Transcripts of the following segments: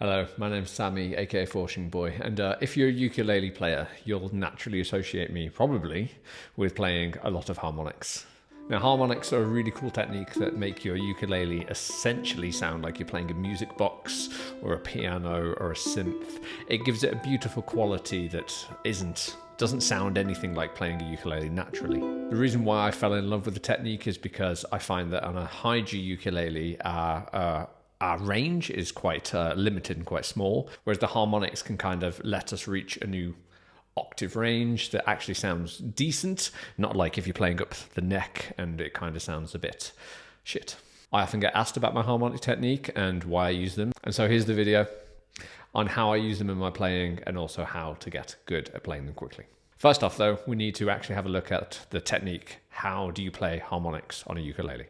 Hello, my name's Sammy, aka Forshing Boy, and if you're a ukulele player, you'll naturally associate me, probably, with playing a lot of harmonics. Now, harmonics are a really cool technique that make your ukulele essentially sound like you're playing a music box or a piano or a synth. It gives it a beautiful quality that doesn't sound anything like playing a ukulele naturally. The reason why I fell in love with the technique is because I find that on a high G ukulele, our range is quite limited and quite small, whereas the harmonics can kind of let us reach a new octave range that actually sounds decent, not like if you're playing up the neck and it kind of sounds a bit shit. I often get asked about my harmonic technique and why I use them, and so here's the video on how I use them in my playing and also how to get good at playing them quickly. First off though, we need to actually have a look at the technique. How do you play harmonics on a ukulele?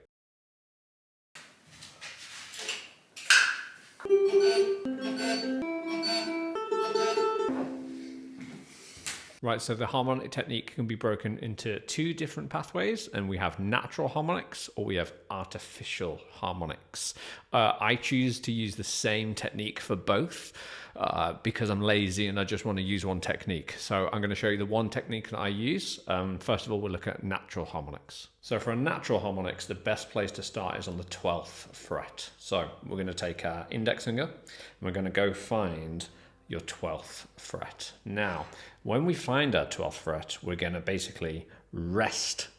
Right, so the harmonic technique can be broken into two different pathways, and we have natural harmonics or we have artificial harmonics. I choose to use the same technique for both because I'm lazy and I just want to use one technique. So I'm going to show you the one technique that I use. First of all, we'll look at natural harmonics. So for a natural harmonics, the best place to start is on the 12th fret. So we're going to take our index finger and we're going to go find your 12th fret. Now, when we find our 12th fret, we're going to basically rest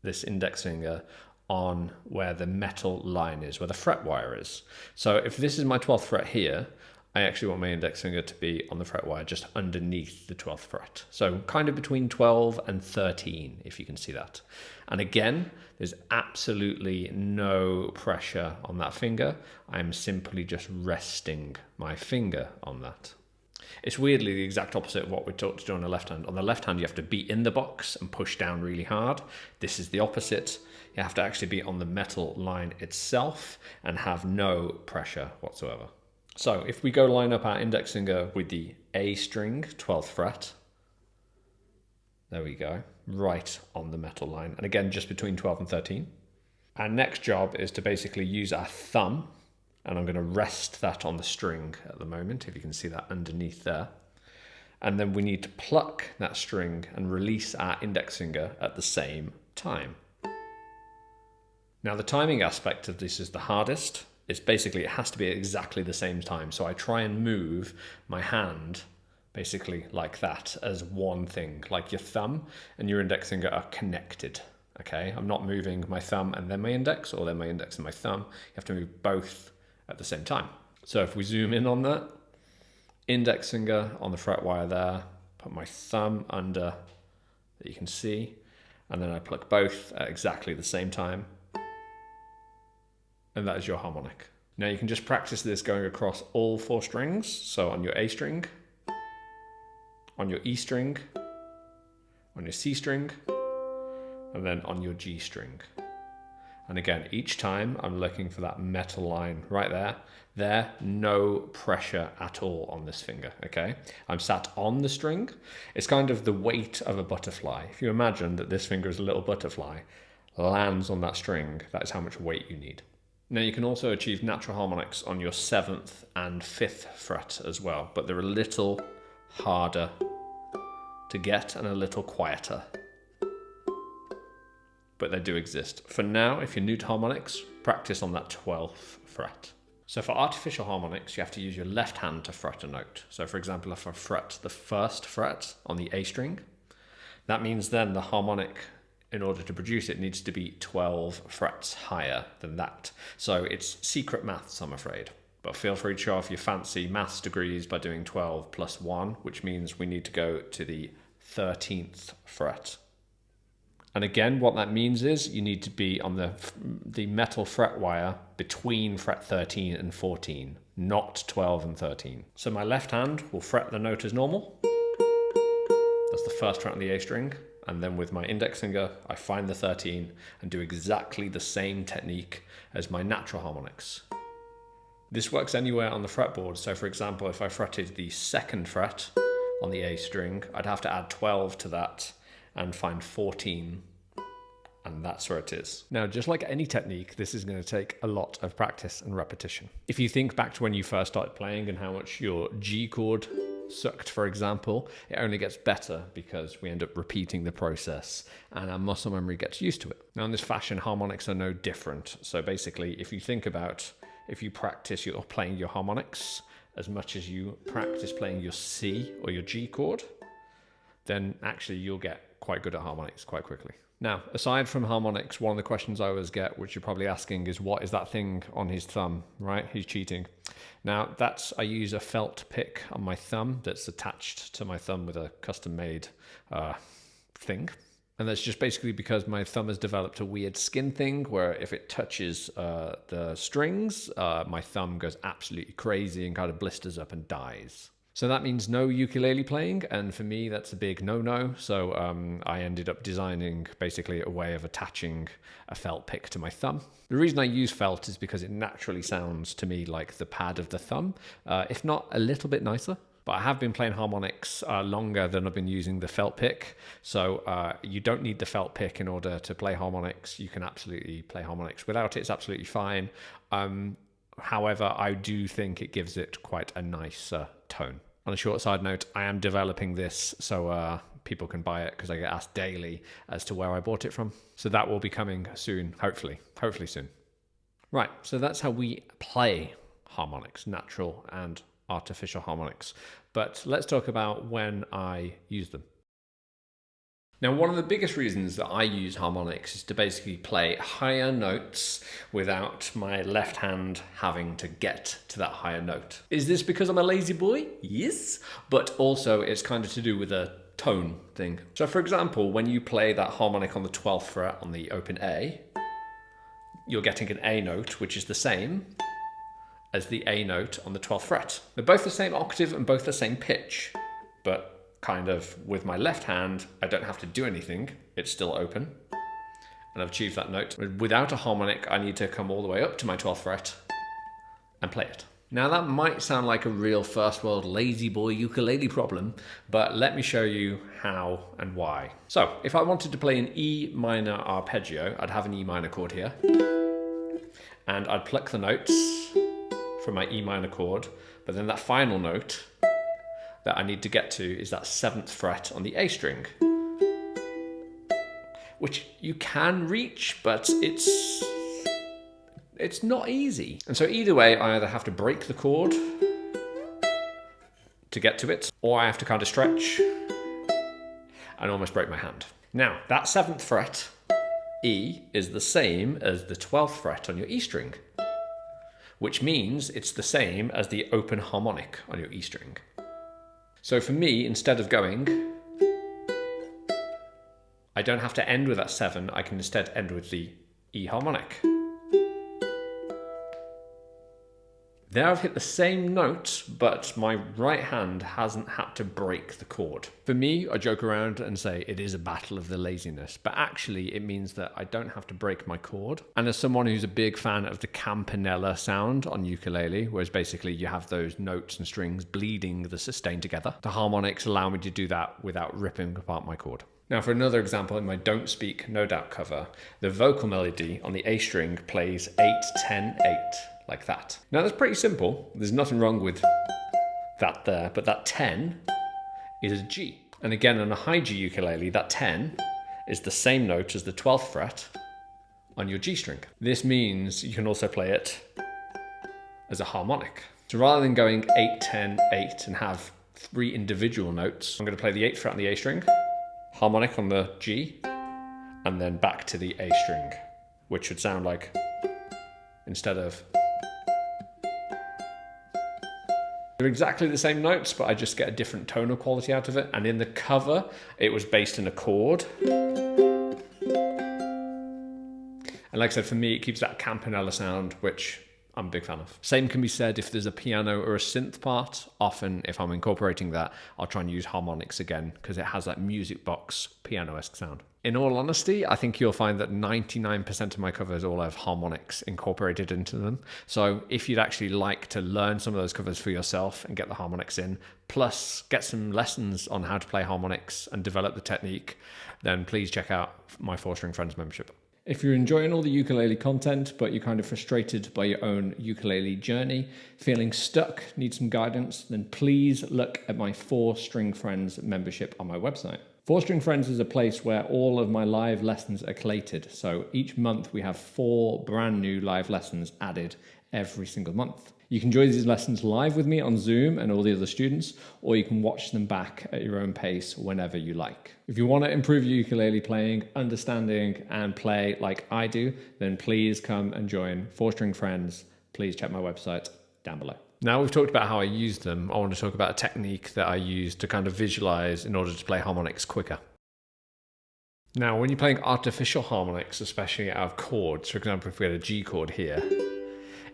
this index finger on where the metal line is, where the fret wire is. So if this is my 12th fret here, I actually want my index finger to be on the fret wire just underneath the 12th fret. So kind of between 12 and 13, if you can see that. And again, there's absolutely no pressure on that finger. I'm simply just resting my finger on that. It's weirdly the exact opposite of what we're taught to do on the left hand. On the left hand, you have to be in the box and push down really hard. This is the opposite. You have to actually be on the metal line itself and have no pressure whatsoever. So if we go line up our index finger with the A string, 12th fret, there we go, right on the metal line. And again, just between 12 and 13. Our next job is to basically use our thumb, and I'm going to rest that on the string at the moment, if you can see that underneath there. And then we need to pluck that string and release our index finger at the same time. Now the timing aspect of this is the hardest. It's basically, it has to be at exactly the same time. So I try and move my hand basically like that as one thing, like your thumb and your index finger are connected. Okay, I'm not moving my thumb and then my index, or then my index and my thumb. You have to move both at the same time. So if we zoom in on that, index finger on the fret wire there, put my thumb under that you can see, and then I pluck both at exactly the same time. And that is your harmonic. Now you can just practice this going across all four strings. So on your A string, on your E string, on your C string, and then on your G string. And again, each time I'm looking for that metal line right there. There, no pressure at all on this finger, okay? I'm sat on the string. It's kind of the weight of a butterfly. If you imagine that this finger is a little butterfly, lands on that string, that is how much weight you need. Now you can also achieve natural harmonics on your 7th and 5th fret as well, but they're a little harder to get and a little quieter. But they do exist. For now, if you're new to harmonics, practice on that 12th fret. So for artificial harmonics, you have to use your left hand to fret a note. So for example, if I fret the 1st fret on the A string, that means then the harmonic, in order to produce it, needs to be 12 frets higher than that. So it's secret maths, I'm afraid. But feel free to show off your fancy maths degrees by doing 12 plus 1, which means we need to go to the 13th fret. And again, what that means is you need to be on the metal fret wire between fret 13 and 14, not 12 and 13. So my left hand will fret the note as normal. That's the 1st fret on the A string. And then with my index finger, I find the 13 and do exactly the same technique as my natural harmonics. This works anywhere on the fretboard. So for example, if I fretted the 2nd fret on the A string, I'd have to add 12 to that and find 14 And that's where it is. Now, just like any technique, this is going to take a lot of practice and repetition. If you think back to when you first started playing and how much your G chord sucked, for example, it only gets better because we end up repeating the process and our muscle memory gets used to it. Now, in this fashion, harmonics are no different. So basically, if you think about, if you practice your playing your harmonics as much as you practice playing your C or your G chord, then actually you'll get quite good at harmonics quite quickly. Now, aside from harmonics, one of the questions I always get, which you're probably asking, is what is that thing on his thumb, right? He's cheating. Now, I use a felt pick on my thumb that's attached to my thumb with a custom-made thing. And that's just basically because my thumb has developed a weird skin thing where if it touches the strings, my thumb goes absolutely crazy and kind of blisters up and dies. So that means no ukulele playing, and for me that's a big no-no. So I ended up designing basically a way of attaching a felt pick to my thumb. The reason I use felt is because it naturally sounds to me like the pad of the thumb, if not a little bit nicer. But I have been playing harmonics longer than I've been using the felt pick. So you don't need the felt pick in order to play harmonics. You can absolutely play harmonics without it. It's absolutely fine. However, I do think it gives it quite a nice tone. On a short side note, I am developing this so people can buy it because I get asked daily as to where I bought it from. So that will be coming soon, hopefully soon. Right, so that's how we play harmonics, natural and artificial harmonics. But let's talk about when I use them. Now, one of the biggest reasons that I use harmonics is to basically play higher notes without my left hand having to get to that higher note. Is this because I'm a lazy boy? Yes. But also it's kind of to do with a tone thing. So for example, when you play that harmonic on the 12th fret on the open A, you're getting an A note, which is the same as the A note on the 12th fret. They're both the same octave and both the same pitch, but kind of with my left hand, I don't have to do anything. It's still open and I've achieved that note. Without a harmonic, I need to come all the way up to my 12th fret and play it. Now that might sound like a real first world lazy boy ukulele problem, but let me show you how and why. So if I wanted to play an E minor arpeggio, I'd have an E minor chord here and I'd pluck the notes from my E minor chord, but then that final note that I need to get to is that 7th fret on the A string, which you can reach, but it's not easy. And so either way, I either have to break the chord to get to it, or I have to kind of stretch and almost break my hand. Now, that 7th fret, E, is the same as the 12th fret on your E string, which means it's the same as the open harmonic on your E string. So for me, instead of going, I don't have to end with that 7, I can instead end with the E harmonic. There I've hit the same note, but my right hand hasn't had to break the chord. For me, I joke around and say it is a battle of the laziness, but actually it means that I don't have to break my chord. And as someone who's a big fan of the campanella sound on ukulele, whereas basically you have those notes and strings bleeding the sustain together, the harmonics allow me to do that without ripping apart my chord. Now for another example, in my Don't Speak, No Doubt cover, the vocal melody on the A string plays 8-10-8. Like that. Now that's pretty simple. There's nothing wrong with that there, but that 10 is a G. And again, on a high G ukulele, that 10 is the same note as the 12th fret on your G string. This means you can also play it as a harmonic. So rather than going 8, 10, 8 and have 3 individual notes, I'm going to play the 8th fret on the A string, harmonic on the G, and then back to the A string, which would sound like, instead of, they're exactly the same notes, but I just get a different tonal quality out of it. And in the cover, it was based in a chord. And like I said, for me, it keeps that campanella sound, which I'm a big fan of. Same can be said if there's a piano or a synth part. Often, if I'm incorporating that, I'll try and use harmonics again, because it has that music box piano-esque sound. In all honesty, I think you'll find that 99% of my covers all have harmonics incorporated into them. So if you'd actually like to learn some of those covers for yourself and get the harmonics in, plus get some lessons on how to play harmonics and develop the technique, then please check out my 4-String Friends membership. If you're enjoying all the ukulele content, but you're kind of frustrated by your own ukulele journey, feeling stuck, need some guidance, then please look at my 4-String Friends membership on my website. 4-String Friends is a place where all of my live lessons are collated. So each month we have 4 brand new live lessons added every single month. You can join these lessons live with me on Zoom and all the other students, or you can watch them back at your own pace whenever you like. If you want to improve your ukulele playing, understanding, and play like I do, then please come and join 4-String Friends. Please check my website down below. Now we've talked about how I use them, I want to talk about a technique that I use to kind of visualize in order to play harmonics quicker. Now, when you're playing artificial harmonics, especially out of chords, for example, if we had a G chord here,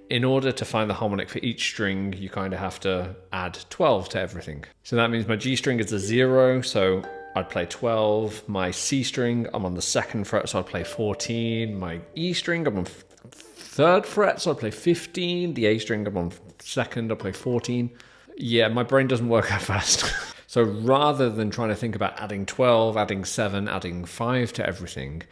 in order to find the harmonic for each string, you kind of have to add 12 to everything. So that means my G string is a 0, so I'd play 12. My C string, I'm on the 2nd fret, so I'd play 14. My E string, I'm on 3rd fret, so I'd play 15. The A string, I'm on 2nd, I'll play 14. Yeah, my brain doesn't work that fast. So rather than trying to think about adding 12, adding 7, adding 5 to everything,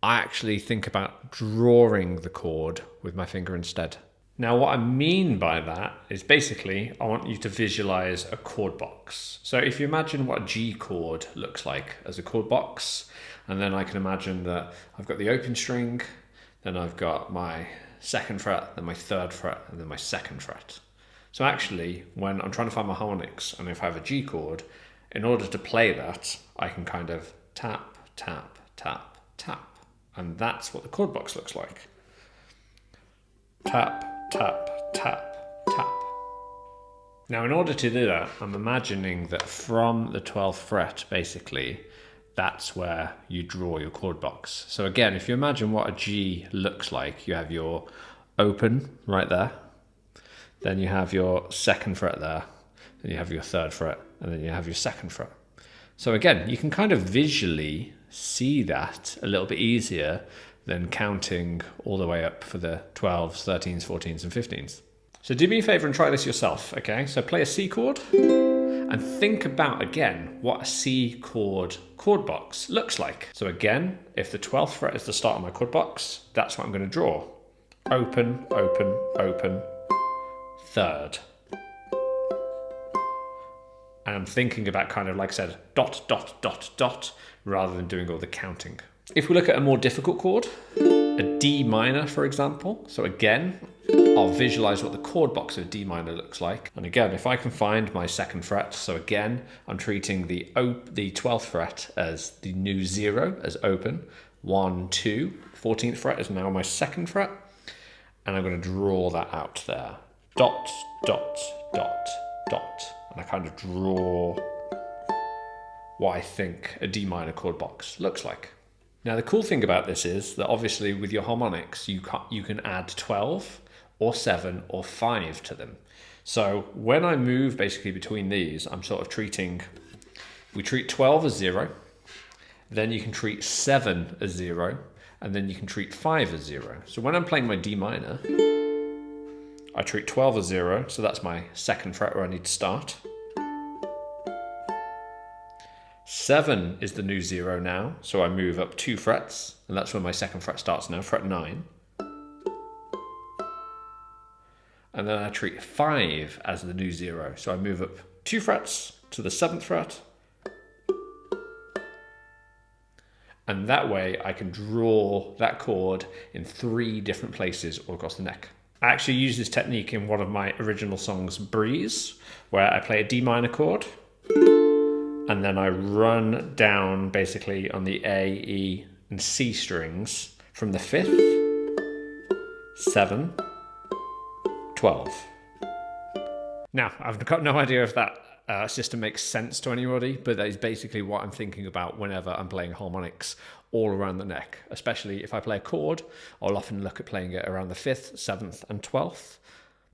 I actually think about drawing the chord with my finger instead. Now, what I mean by that is basically I want you to visualize a chord box. So if you imagine what a G chord looks like as a chord box, and then I can imagine that I've got the open string, then I've got my 2nd fret, then my 3rd fret, and then my 2nd fret. So actually, when I'm trying to find my harmonics, and if I have a G chord, in order to play that, I can kind of tap, tap, tap, tap. And that's what the chord box looks like. Tap, tap, tap, tap. Now, in order to do that, I'm imagining that from the 12th fret, basically, that's where you draw your chord box. So again, if you imagine what a G looks like, you have your open right there, then you have your 2nd fret there, then you have your 3rd fret, and then you have your 2nd fret. So again, you can kind of visually see that a little bit easier than counting all the way up for the 12s, 13s, 14s, and 15s. So do me a favor and try this yourself, okay? So play a C chord and think about, again, what a C chord box looks like. So again, if the 12th fret is the start of my chord box, that's what I'm going to draw. Open, open, open, 3rd. And I'm thinking about kind of, like I said, dot, dot, dot, dot, rather than doing all the counting. If we look at a more difficult chord, a D minor, for example. So again, I'll visualize what the chord box of D minor looks like. And again, if I can find my 2nd fret, so again, I'm treating the 12th fret as the new 0, as open. 1, 2, 14th fret is now my 2nd fret. And I'm going to draw that out there. Dot, dot, dot, dot. And I kind of draw what I think a D minor chord box looks like. Now, the cool thing about this is that obviously with your harmonics, you can add 12 or 7 or 5 to them. So when I move basically between these, I'm sort of we treat 12 as 0, then you can treat 7 as 0, and then you can treat 5 as 0. So when I'm playing my D minor, I treat 12 as 0, so that's my 2nd fret where I need to start. 7 is the new 0 now, so I move up 2 frets, and that's where my 2nd fret starts now, fret 9. And then I treat 5 as the new 0, so I move up 2 frets to the 7th fret. And that way I can draw that chord in 3 different places all across the neck. I actually use this technique in one of my original songs, Breeze, where I play a D minor chord, and then I run down basically on the A, E, and C strings from the 5th, 7, 12. Now, I've got no idea if that system makes sense to anybody, but that is basically what I'm thinking about whenever I'm playing harmonics all around the neck. Especially if I play a chord, I'll often look at playing it around the 5th, 7th, and 12th.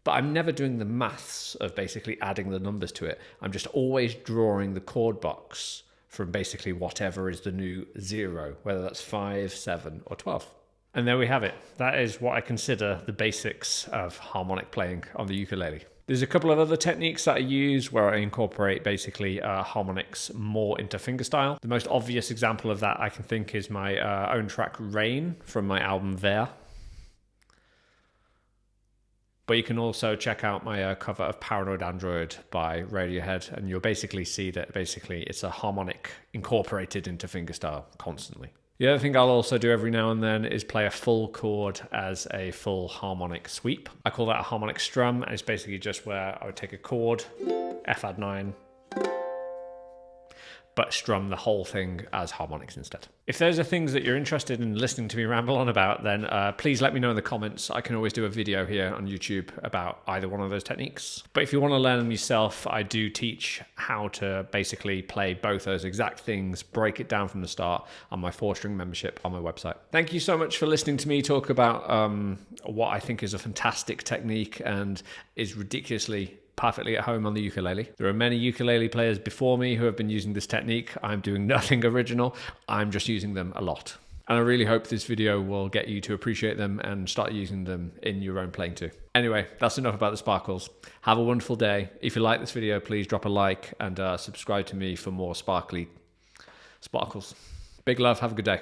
But I'm never doing the maths of basically adding the numbers to it. I'm just always drawing the chord box from basically whatever is the new 0, whether that's 5, 7, or 12. And there we have it. That is what I consider the basics of harmonic playing on the ukulele. There's a couple of other techniques that I use where I incorporate basically harmonics more into fingerstyle. The most obvious example of that I can think is my own track Rain from my album There. But you can also check out my cover of Paranoid Android by Radiohead, and you'll basically see that basically it's a harmonic incorporated into fingerstyle constantly. The other thing I'll also do every now and then is play a full chord as a full harmonic sweep. I call that a harmonic strum, and it's basically just where I would take a chord, F add 9, but strum the whole thing as harmonics instead. If those are things that you're interested in listening to me ramble on about, then please let me know in the comments. I can always do a video here on YouTube about either one of those techniques. But if you want to learn them yourself, I do teach how to basically play both those exact things, break it down from the start on my 4-string membership on my website. Thank you so much for listening to me talk about what I think is a fantastic technique and is ridiculously perfectly at home on the ukulele. There are many ukulele players before me who have been using this technique. I'm doing nothing original. I'm just using them a lot. And I really hope this video will get you to appreciate them and start using them in your own playing too. Anyway, that's enough about the sparkles. Have a wonderful day. If you like this video, please drop a like and subscribe to me for more sparkly sparkles. Big love. Have a good day.